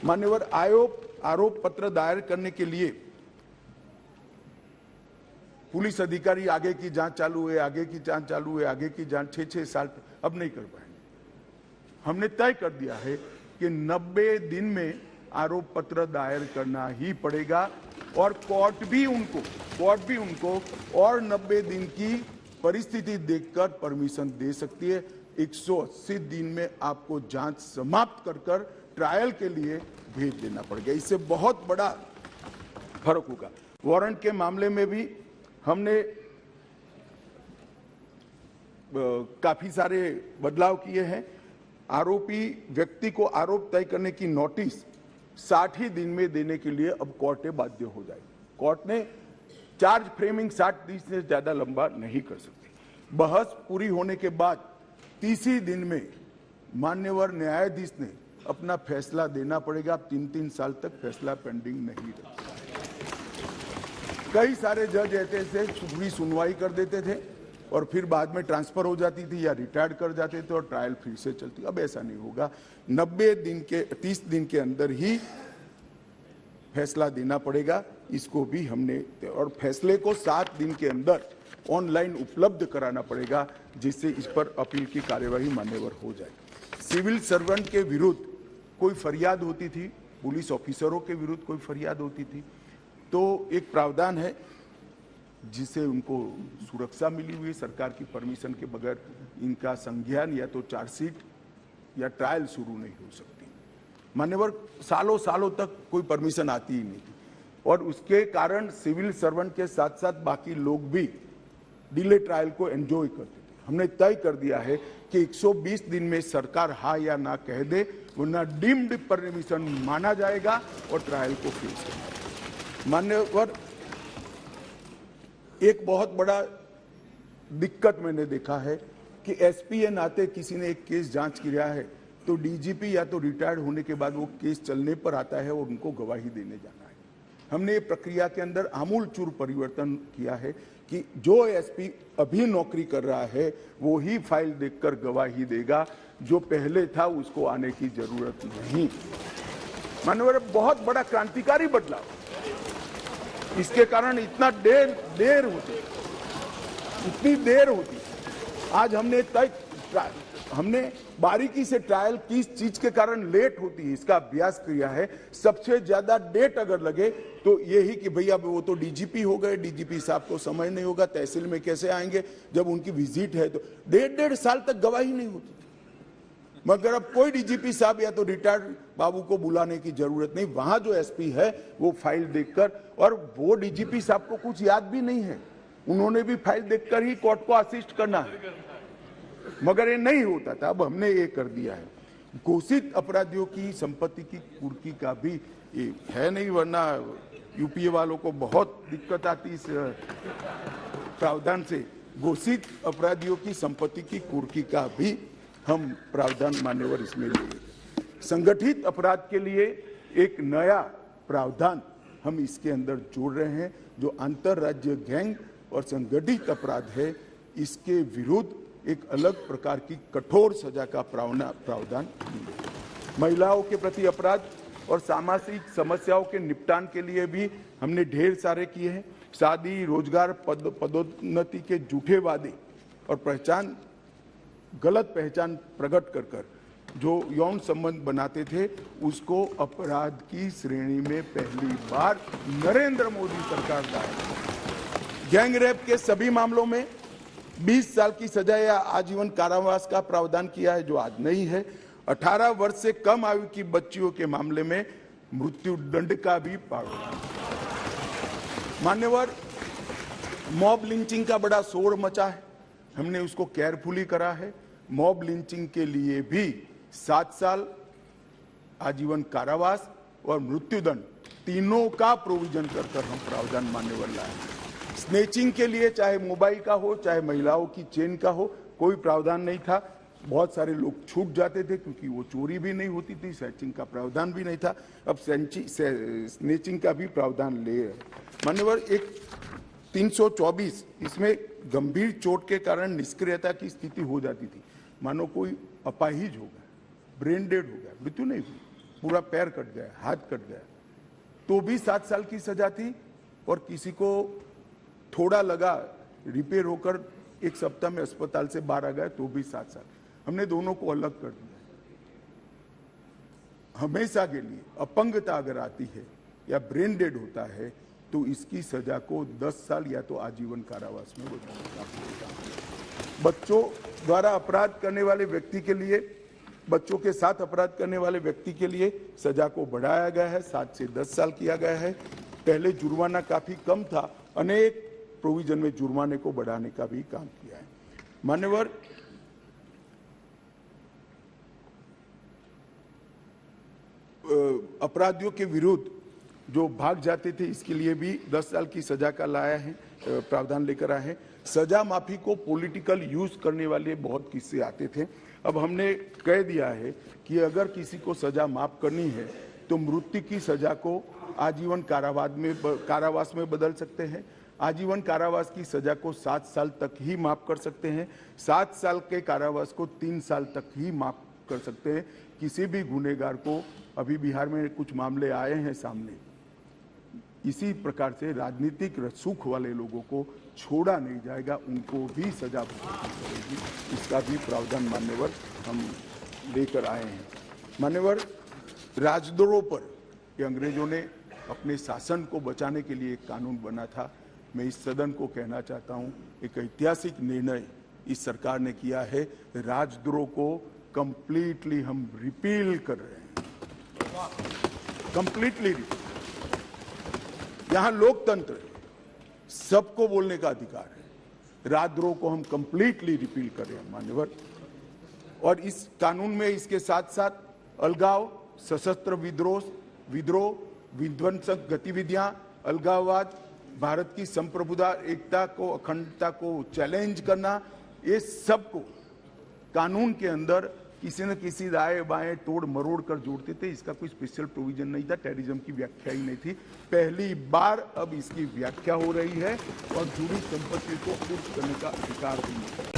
मान्यवर आरोप पत्र दायर करने के लिए पुलिस अधिकारी आगे की जांच चालू है, आगे की जांच चालू है, आगे की जांच 6-6 साल अब नहीं कर पाएंगे। हमने तय कर दिया है कि 90 दिन में आरोप पत्र दायर करना ही पड़ेगा और कोर्ट भी उनको और 90 दिन की परिस्थिति देखकर परमिशन दे सकती है। 180 दिन में आपको जांच समाप्त कर ट्रायल के लिए भेज देना पड़ेगा। इससे बहुत बड़ा फर्क होगा। वारंट के मामले में भी हमने काफी सारे बदलाव किए हैं। आरोपी व्यक्ति को आरोप तय करने की नोटिस 60 ही दिन में देने के लिए अब कोर्ट बाध्य हो जाएगी। कोर्ट ने चार्ज फ्रेमिंग 60 दिन से ज्यादा लंबा नहीं कर सकती। बहस पूरी होने के बाद 30 ही दिन में मान्यवर न्यायाधीश ने अपना फैसला देना पड़ेगा। 3-3 साल तक फैसला पेंडिंग नहीं रह सकता। कई सारे जज ऐसे पूरी सुनवाई कर देते थे और फिर बाद में ट्रांसफर हो जाती थी या रिटायर्ड कर जाते थे और ट्रायल फिर से चलती। अब ऐसा नहीं होगा। 30 दिन के अंदर ही फैसला देना पड़ेगा। इसको भी हमने और फैसले को 7 दिन के अंदर ऑनलाइन उपलब्ध कराना पड़ेगा, जिससे इस पर अपील की कार्यवाही मान्यवर हो जाए। सिविल सर्वेंट के विरुद्ध कोई फरियाद होती थी, पुलिस ऑफिसरों के विरुद्ध कोई फरियाद होती थी, तो एक प्रावधान है जिसे उनको सुरक्षा मिली हुई सरकार की परमिशन के बगैर इनका संज्ञान या तो चार्जशीट या ट्रायल शुरू नहीं हो सकती। मान्यवर सालों तक कोई परमिशन आती ही नहीं थी और उसके कारण सिविल सर्वेंट के साथ साथ बाकी लोग भी डिले ट्रायल को एंजॉय करते थे। हमने तय कर दिया है कि 120 दिन में सरकार हाँ या ना कह दे, वरना डीम्ड परमिशन माना जाएगा और ट्रायल को फेस करना। मान्यवर एक बहुत बड़ा दिक्कत मैंने देखा है कि एसपी के नाते किसी ने एक केस जांच किया है तो डीजीपी या तो रिटायर्ड होने के बाद वो केस चलने पर आता है और उनको गवाही देने जाना है। हमने ये प्रक्रिया के अंदर आमूलचूर परिवर्तन किया है कि जो एसपी अभी नौकरी कर रहा है वो ही फाइल देखकर गवाही देगा, जो पहले था उसको आने की जरूरत नहीं। माननीय बहुत बड़ा क्रांतिकारी बदलाव, इसके कारण इतना देर होती। आज हमने बारीकी से ट्रायल किस चीज के कारण लेट होती है इसका अभ्यास किया है। सबसे ज्यादा डेट अगर लगे तो यही कि भैया वो तो डीजीपी हो गए, डीजीपी साहब को समय नहीं होगा, तहसील में कैसे आएंगे जब उनकी विजिट है, तो 1.5 साल तक गवाही नहीं होती। मगर अब कोई डीजीपी साहब या तो रिटायर्ड बाबू को बुलाने की जरूरत नहीं, वहां जो एसपी है वो फाइल देखकर, और वो डीजीपी साहब को कुछ याद भी नहीं है, उन्होंने भी फाइल देखकर ही कोर्ट को असिस्ट करना है, मगर ये नहीं होता था। अब हमने ये कर दिया है। घोषित अपराधियों की संपत्ति की कुर्की का भी ये है नहीं, वरना यूपीए वालों को बहुत दिक्कत आती इस प्रावधान से। घोषित अपराधियों की संपत्ति की कुर्की का भी हम प्रावधान मान्यवर इसमें लिए। संगठित अपराध के लिए एक नया प्रावधान हम इसके अंदर जोड़ रहे हैं, जो अंतरराज्य गैंग और संगठित अपराध है, इसके विरुद्ध एक अलग प्रकार की कठोर सजा का प्रावधान। महिलाओं के प्रति अपराध और सामाजिक समस्याओं के निपटान के लिए भी हमने ढेर सारे किए हैं। शादी, रोजगार, पदोन्नति के झूठे वादे और गलत पहचान प्रकट कर जो यौन संबंध बनाते थे, उसको अपराध की श्रेणी में पहली बार नरेंद्र मोदी सरकार लाए। गैंग रेप के सभी मामलों में 20 साल की सजा या आजीवन कारावास का प्रावधान किया है, जो आज नहीं है। 18 वर्ष से कम आयु की बच्चियों के मामले में मृत्यु दंड का भी प्रावधान। मान्यवर, मॉब लिंचिंग का बड़ा शोर मचा है, हमने उसको केयरफुली करा है। मॉब लिंचिंग के लिए भी 7 साल, आजीवन कारावास और मृत्युदंड तीनों का प्रोविजन कर हम प्रावधान मान्यवर लाए। स्नेचिंग के लिए चाहे मोबाइल का हो चाहे महिलाओं की चेन का हो, कोई प्रावधान नहीं था। बहुत सारे लोग छूट जाते थे क्योंकि वो चोरी भी नहीं होती थी, स्नेचिंग का प्रावधान भी नहीं था। अब स्नेचिंग का भी प्रावधान ले रहे। मान्यवर, एक 324 इसमें गंभीर चोट के कारण निष्क्रियता की स्थिति हो जाती थी। मानो कोई अपाहिज हो गया, ब्रेन डेड हो गया, मृत्यु नहीं हुई, पूरा पैर कट गया, हाथ कट गया, तो भी 7 साल की सजा थी। और किसी को थोड़ा लगा, रिपेयर होकर 1 सप्ताह में अस्पताल से बाहर आ गया, तो भी 7 साल। हमने दोनों को अलग कर दिया। हमेशा के लिए अपंगता अगर आती है या ब्रेन डेड होता है तो इसकी सजा को 10 साल या तो आजीवन कारावास में बदलना। बच्चों द्वारा अपराध करने वाले व्यक्ति के लिए, बच्चों के साथ अपराध करने वाले व्यक्ति के लिए सजा को बढ़ाया गया है, 7 से 10 साल किया गया है। पहले जुर्माना काफी कम था, अनेक प्रोविजन में जुर्माने को बढ़ाने का भी काम किया है। मान्यवर, अपराधियों के विरुद्ध जो भाग जाते थे इसके लिए भी 10 साल की सजा का लाया है, प्रावधान लेकर आए हैं। सजा माफी को पॉलिटिकल यूज करने वाले बहुत किस्से आते थे। अब हमने कह दिया है कि अगर किसी को सजा माफ करनी है तो मृत्यु की सजा को आजीवन कारावास में बदल सकते हैं। आजीवन कारावास की सजा को 7 साल तक ही माफ कर सकते हैं। 7 साल के कारावास को 3 साल तक ही माफ कर सकते हैं। किसी भी गुनहगार को, अभी बिहार में कुछ मामले आए हैं सामने, इसी प्रकार से राजनीतिक रसूख वाले लोगों को छोड़ा नहीं जाएगा, उनको भी सजा भुगतनी पड़ेगी। इसका भी प्रावधान मान्यवर हम लेकर आए हैं। मान्यवर, राजद्रोह पर ये अंग्रेजों ने अपने शासन को बचाने के लिए एक कानून बना था। मैं इस सदन को कहना चाहता हूं, एक ऐतिहासिक निर्णय इस सरकार ने किया है। राजद्रोह को कंप्लीटली हम रिपील कर रहे हैं, कंप्लीटली। यहां लोकतंत्र है, सबको बोलने का अधिकार है। राजद्रोह को हम कंप्लीटली रिपील कर रहे हैं मान्यवर। और इस कानून में इसके साथ साथ अलगाव, सशस्त्र विद्रोह, विध्वंसक गतिविधियां, अलगाववाद, भारत की संप्रभुता, एकता को, अखंडता को चैलेंज करना, ये सब को कानून के अंदर किसी न किसी दाएं बाएं तोड़ मरोड़ कर जोड़ते थे। इसका कोई स्पेशल प्रोविजन नहीं था, टेररिज्म की व्याख्या ही नहीं थी। पहली बार अब इसकी व्याख्या हो रही है और जुड़ी संपत्ति को कुर्क करने का अधिकार भी नहीं है।